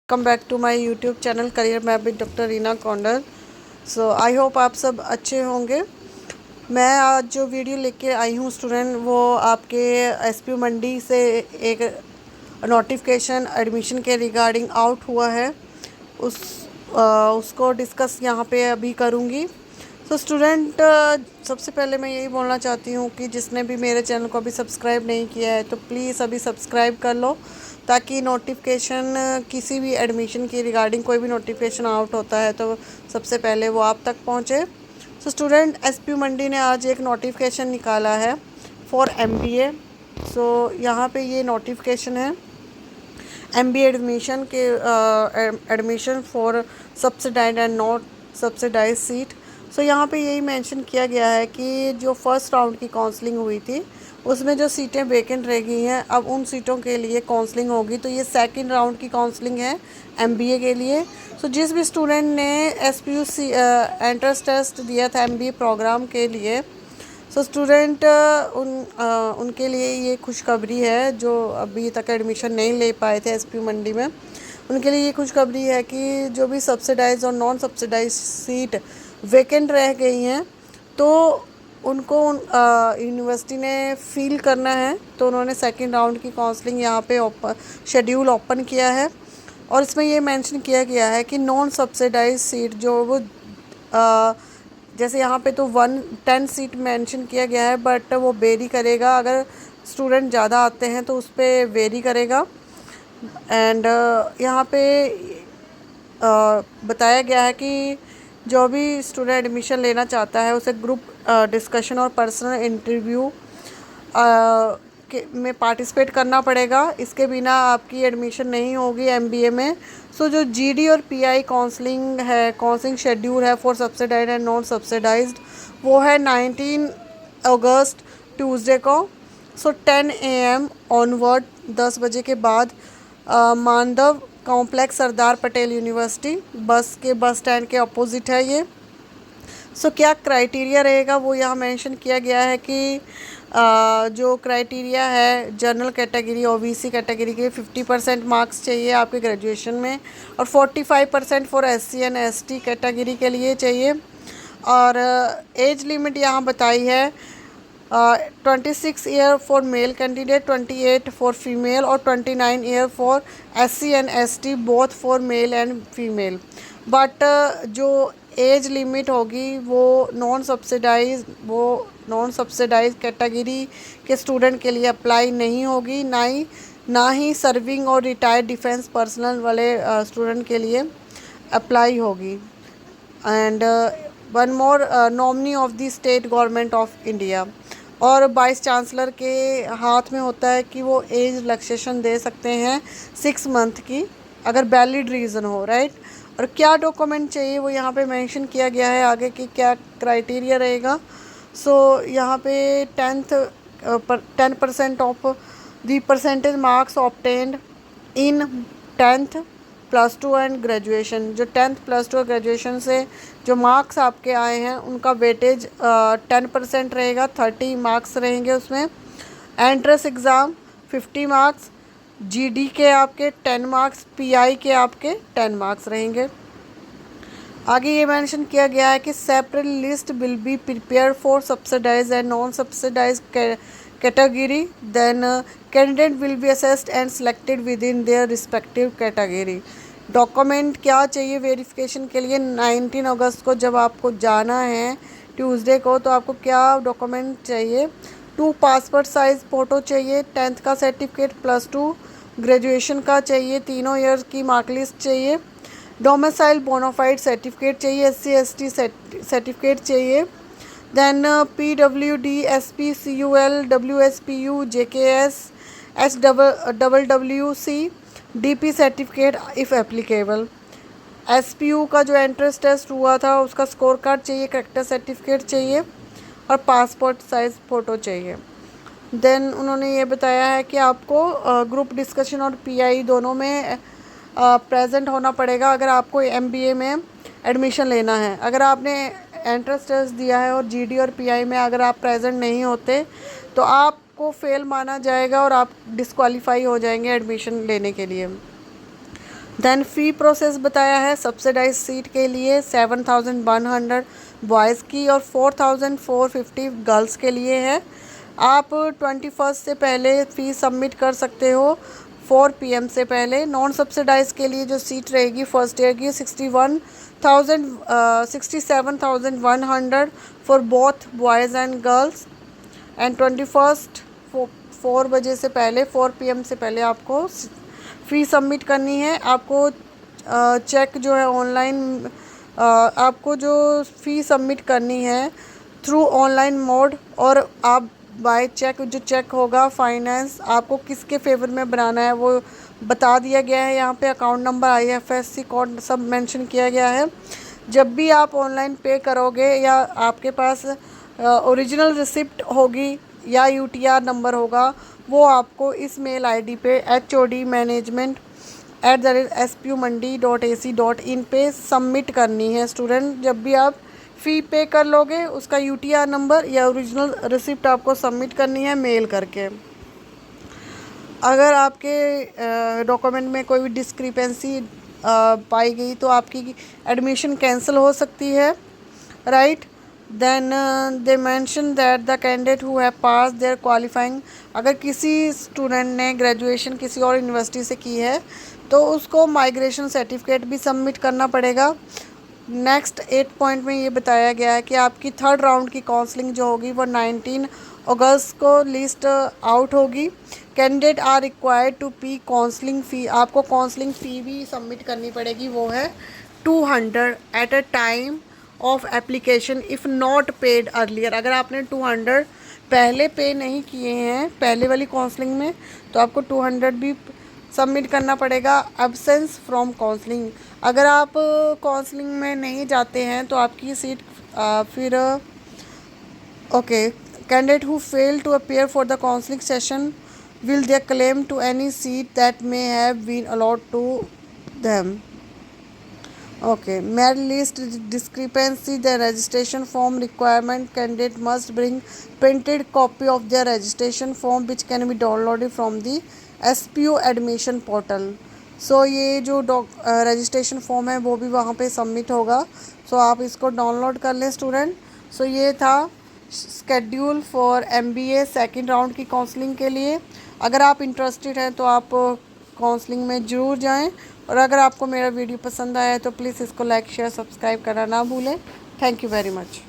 Welcome back to my YouTube channel career map with doctor Reena Kaundal. So I hope आप सब अच्छे होंगे। मैं आज जो वीडियो लेके आई हूँ स्टूडेंट, वो आपके एसपी मंडी से एक नोटिफिकेशन एडमिशन के रिगार्डिंग आउट हुआ है। उसको डिस्कस यहाँ पे अभी करूँगी। तो स्टूडेंट, सबसे पहले मैं यही बोलना चाहती हूँ कि जिसने भी मेरे चैनल को अभी सब्सक्राइब नहीं किया है तो प्लीज़ अभी सब्सक्राइब कर लो, ताकि नोटिफिकेशन किसी भी एडमिशन की रिगार्डिंग कोई भी नोटिफिकेशन आउट होता है तो सबसे पहले वो आप तक पहुँचे। तो स्टूडेंट, एसपी मंडी ने आज एक नोटिफिकेशन निकाला है फॉर एमबीए। सो यहाँ पे ये नोटिफिकेशन है एमबीए एडमिशन के, admission for subsidized and not subsidized seat. So यहाँ पे यही मेंशन किया गया है कि जो फर्स्ट राउंड की काउंसलिंग हुई थी उसमें जो सीटें वेकेंट रह गई हैं, अब उन सीटों के लिए काउंसलिंग होगी। तो ये सेकंड राउंड की काउंसलिंग है एमबीए के लिए। सो जिस भी स्टूडेंट ने एसपीयूसी एंट्रेंस टेस्ट दिया था एमबीए प्रोग्राम के लिए, सो स्टूडेंट उनके लिए ये खुशखबरी है जो अभी तक एडमिशन नहीं ले पाए थे एसपी मंडी में। उनके लिए ये खुशखबरी है कि जो भी सब्सिडाइज और नॉन सब्सिडाइज सीट वेकेंट रह गई हैं तो उनको यूनिवर्सिटी ने फील करना है। तो उन्होंने सेकंड राउंड की काउंसलिंग यहाँ पे शेड्यूल ओपन किया है। और इसमें ये मेंशन किया गया है कि नॉन सब्सिडाइज सीट जो वो जैसे यहाँ पे तो 10 सीट मेंशन किया गया है, बट वो वेरी करेगा। अगर स्टूडेंट ज़्यादा आते हैं तो उस पर वेरी करेगा। एंड यहाँ पे बताया गया है कि जो भी स्टूडेंट एडमिशन लेना चाहता है उसे ग्रुप डिस्कशन और पर्सनल इंटरव्यू में पार्टिसिपेट करना पड़ेगा। इसके बिना आपकी एडमिशन नहीं होगी एमबीए में। सो जो जीडी और पीआई काउंसलिंग है, काउंसलिंग शेड्यूल है for subsidized and non subsidised, वो है 19 अगस्त ट्यूसडे को। सो 10 AM ऑनवर्ड, 10 बजे के बाद, मानदव complex, Sardar Patel university, bus stand के अपोजिट है ये। सो क्या क्राइटेरिया रहेगा वो यहाँ मेंशन किया गया है कि जो क्राइटेरिया है जनरल कैटेगरी ओबीसी कैटेगरी के 50% मार्क्स चाहिए आपके ग्रेजुएशन में, और 45% for SC and ST category के लिए चाहिए। और एज लिमिट यहाँ बताई है 26 year for male candidate, 28 for female और 29 year for SC and ST, both for male and female. But जो एज लिमिट होगी वो नॉन सब्सिडाइज कैटेगरी के स्टूडेंट के लिए अप्लाई नहीं होगी, ना ही सर्विंग और रिटायर्ड डिफेंस पर्सनल वाले स्टूडेंट के लिए अप्लाई होगी। And one more, nominee of the state government of India, और वाइस चांसलर के हाथ में होता है कि वो एज रिलैक्सेशन दे सकते हैं 6 मंथ की, अगर वैलिड रीज़न हो, राइट। और क्या डॉक्यूमेंट चाहिए वो यहाँ पे मेंशन किया गया है, आगे की क्या क्राइटेरिया रहेगा। सो यहाँ पे 10% of the percentage marks obtained in 10th +2 and graduation. जो 10th +2 और ग्रेजुएशन से जो मार्क्स आपके आए हैं उनका वेटेज 10% रहेगा, 30 मार्क्स रहेंगे उसमें। एंट्रेंस एग्ज़ाम 50 मार्क्स, जीडी के आपके 10 मार्क्स, पीआई के आपके 10 मार्क्स रहेंगे। आगे ये मेंशन किया गया है कि separate list will be prepare for subsidize and non subsidize category, then candidate will be assessed and selected with in their respective category. Document क्या चाहिए वेरिफिकेशन के लिए, 19 अगस्त को जब आपको जाना है ट्यूसडे को, तो आपको क्या डॉक्यूमेंट चाहिए। 2 पासपोर्ट साइज़ फ़ोटो चाहिए, 10th का सर्टिफिकेट, +2 ग्रेजुएशन का चाहिए, तीनों ईयर की मार्कलिस्ट चाहिए, डोमिसाइल बोनाफाइड सर्टिफिकेट चाहिए, एससी एसटी सर्टिफिकेट चाहिए, then PWD SP CUL WSPU JKS SWWC DP certificate if applicable. SPU का जो एंट्रेंस टेस्ट हुआ था उसका स्कोर कार्ड चाहिए, करेक्टर सर्टिफिकेट चाहिए और पासपोर्ट साइज़ फ़ोटो चाहिए। देन उन्होंने ये बताया है कि आपको ग्रुप डिस्कशन और पीआई दोनों में प्रेजेंट होना पड़ेगा अगर आपको एमबीए में एडमिशन लेना है। अगर आपने एंट्रेंस टेस्ट दिया है और जीडी और पीआई में अगर आप प्रेजेंट नहीं होते तो आपको फेल माना जाएगा और आप डिस्क्वालीफाई हो जाएंगे एडमिशन लेने के लिए। देन फ़ी प्रोसेस बताया है सब्सिडाइज सीट के लिए 7,100 बॉयज़ की और 4,450 गर्ल्स के लिए है। आप 21 से पहले फ़ी सबमिट कर सकते हो 4 PM से पहले। नॉन सब्सिडाइज के लिए जो सीट रहेगी फर्स्ट ईयर की 67,100 for both boys and girls and 21 4 बजे से पहले 4 PM से पहले आपको फ़ी सबमिट करनी है। आपको चेक जो है ऑनलाइन आपको जो फ़ी सबमिट करनी है थ्रू ऑनलाइन मोड और आप बाय चेक जो चेक होगा फाइनेंस आपको किसके फेवर में बनाना है वो बता दिया गया है। यहाँ पे अकाउंट नंबर IFSC कोड सब मेंशन किया गया है। जब भी आप ऑनलाइन पे करोगे या आपके पास ओरिजिनल रिसिप्ट होगी या UTR नंबर होगा वो आपको इस मेल ID पे HODmanagement@spumandi.ac.in पे सबमिट करनी है। स्टूडेंट जब भी आप फ़ी पे कर लोगे उसका UTR नंबर या ओरिजिनल रिसिप्ट आपको सबमिट करनी है मेल करके। अगर आपके डॉक्यूमेंट में कोई भी डिस्क्रिपेंसी पाई गई तो आपकी एडमिशन कैंसिल हो सकती है, right. Then they mention that the candidate who have pass their qualifying, अगर किसी स्टूडेंट ने ग्रेजुएशन किसी और यूनिवर्सिटी से की है तो उसको माइग्रेशन सर्टिफिकेट भी सबमिट करना पड़ेगा। नेक्स्ट 8 पॉइंट में ये बताया गया है कि आपकी 3rd राउंड की काउंसलिंग जो होगी वो 19 अगस्त को लिस्ट आउट होगी। कैंडिडेट आर रिक्वायर्ड टू पे काउंसलिंग फ़ी, आपको काउंसलिंग फ़ी भी सबमिट करनी पड़ेगी, वो है 200 at a time of application if not paid earlier. अगर आपने 200 पहले पे नहीं किए हैं पहले वाली काउंसलिंग में तो आपको 200 भी सबमिट करना पड़ेगा। एब्सेंस फ्रॉम काउंसलिंग, अगर आप काउंसलिंग में नहीं जाते हैं तो आपकी सीट फिर okay. Candidate who fail to appear for the counselling session will they claim to any seat that may have been allowed to them. Okay, merit list discrepancy, the registration form requirement, candidate must bring printed copy of their registration form which can be downloaded from the SPU admission portal. So ये जो registration form है वो भी वहाँ पे submit होगा, सो आप इसको डाउनलोड कर लें स्टूडेंट। सो ये था schedule for MBA 2nd round की काउंसलिंग के लिए। अगर आप इंटरेस्टेड हैं तो आप काउंसलिंग में ज़रूर जाएं और अगर आपको मेरा वीडियो पसंद आया है तो प्लीज़ इसको लाइक शेयर सब्सक्राइब करना ना भूलें। Thank you very much.